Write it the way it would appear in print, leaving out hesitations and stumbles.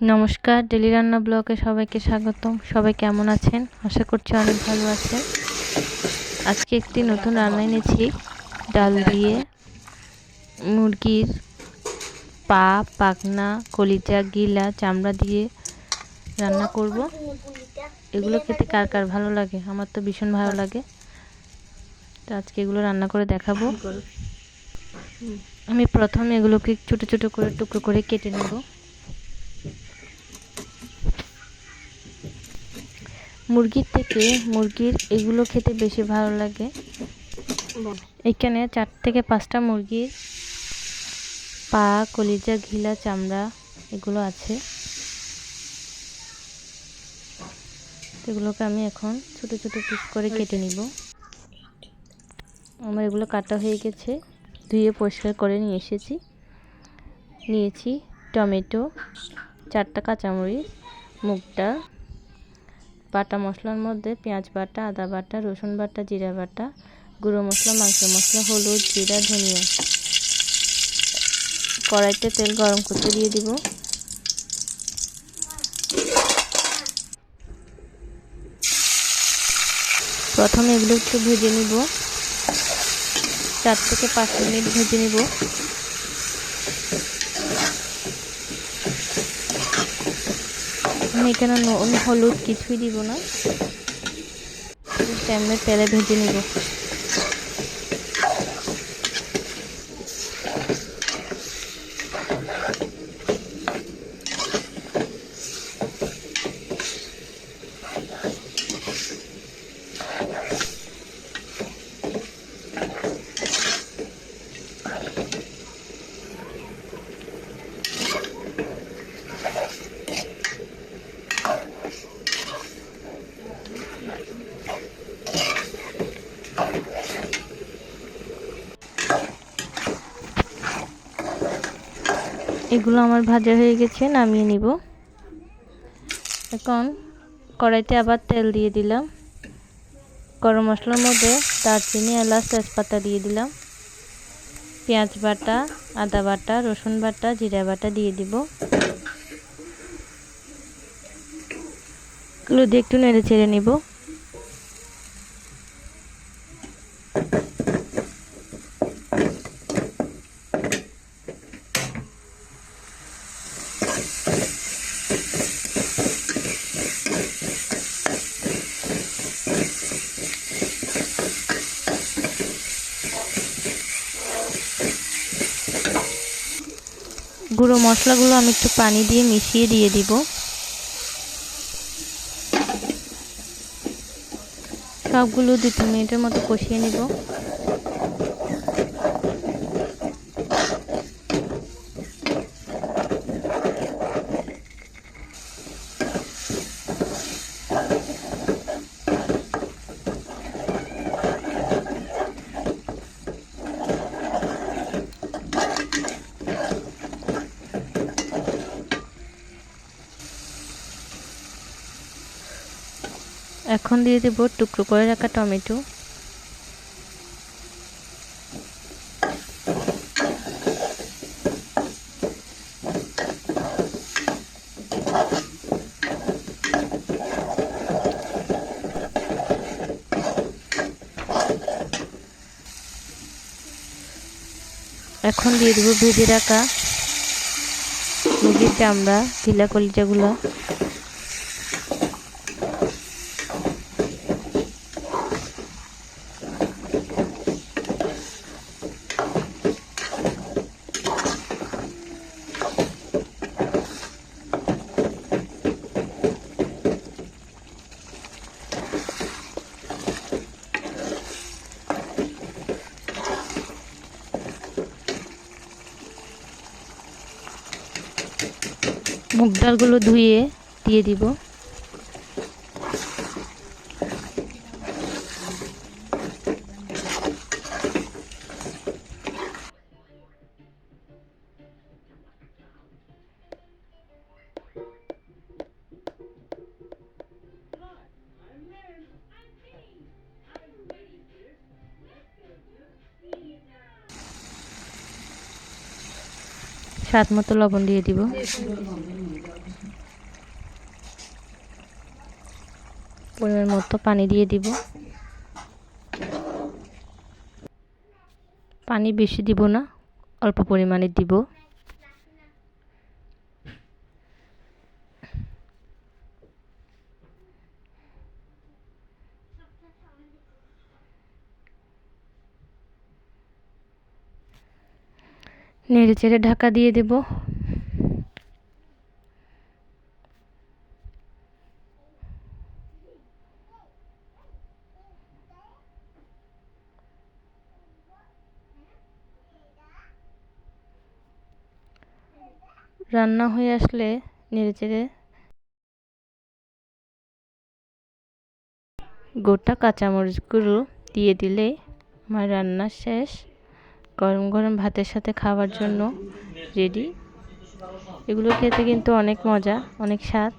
নমস্কার, ডেলি রান্না ব্লগে সবাইকে স্বাগতম। সবাই কেমন আছেন? আশা করছি অনেক ভালো আছেন। আজকে একটি নতুন রান্না এনেছি। ডাল দিয়ে মুরগির পা, পাখনা, কলিজা, গিলা, চামড়া দিয়ে রান্না করব। এগুলো খেতে কার কার ভালো লাগে? আমার তো ভীষণ ভালো লাগে। তো আজকে এগুলো রান্না করে দেখাবো। আমি প্রথমে এগুলোকে ছোট ছোট করে টুকরো করে কেটে নেব। মুরগির এগুলো খেতে বেশি ভালো লাগে। এখানে 4 থেকে 5টা মুরগির পা, কলিজা, ঘিলা, চামড়া এগুলো আছে। এগুলোকে আমি এখন ছোট ছোট পিস করে কেটে নিব। আমার এগুলো কাটা হয়ে গেছে, ধুয়ে পরিষ্কার করে নিয়েছি টমেটো, 4টা কাঁচামরিচ, মুগ ডাল, বাটা মশলার মধ্যে পেঁয়াজ বাটা, আদা বাটা, রসুন বাটা, জিরা বাটা, গুঁড়ো মশলা, মাংস মশলা, হলুদ, জিরা, ধনিয়া। কড়াইতে তেল গরম করতে দিয়ে দিব। প্রথমে এগুলো একটু ভেজে নিব, 4 থেকে 5 মিনিট ভেজে নিব। আমি এখানে নুন হলুদ কিছুই দিব না, এমনি তেলে ভেজে নিব। এগুলো আমার ভাজা হয়ে গেছে, নামিয়ে নিব। এখন কড়াইতে আবার তেল দিয়ে দিলাম। গরম মশলার মধ্যে দারচিনি, এলাচ, তেজপাতা দিয়ে দিলাম। পেঁয়াজ বাটা, আদা বাটা, রসুন বাটা, জিরা বাটা দিয়ে দিব। এগুলো দিয়ে একটু নেড়ে চেড়ে নিব। গুঁড়ো মশলাগুলো আমি একটু পানি দিয়ে মিশিয়ে দিয়ে দিব। সবগুলো 2-3 মিনিটের মতো কষিয়ে নিব। এখন দিয়ে দেব টুকরো করে রাখা টমেটো। এখন দিয়ে দেব ভেজে রাখা মুরগির চামড়া, গিলা, কলিজাগুলো। মুগ ডালগুলো ধুয়ে দিয়ে দিব। স্বাদ মতো লবণ দিয়ে দিব। পরিমাণ মতো পানি দিয়ে দিব। পানি বেশি দিব না, অল্প পরিমাণে দিব। নেড়ে চেড়ে ঢাকা দিয়ে দেব। রান্না হয়ে আসলে নেড়ে চেড়ে গোটা কাঁচামরিচগুলো দিয়ে দিলে আমার রান্না শেষ। গরম গরম ভাতের সাথে খাওয়ার জন্য রেডি। এগুলো খেতে কিন্তু অনেক মজা, অনেক স্বাদ।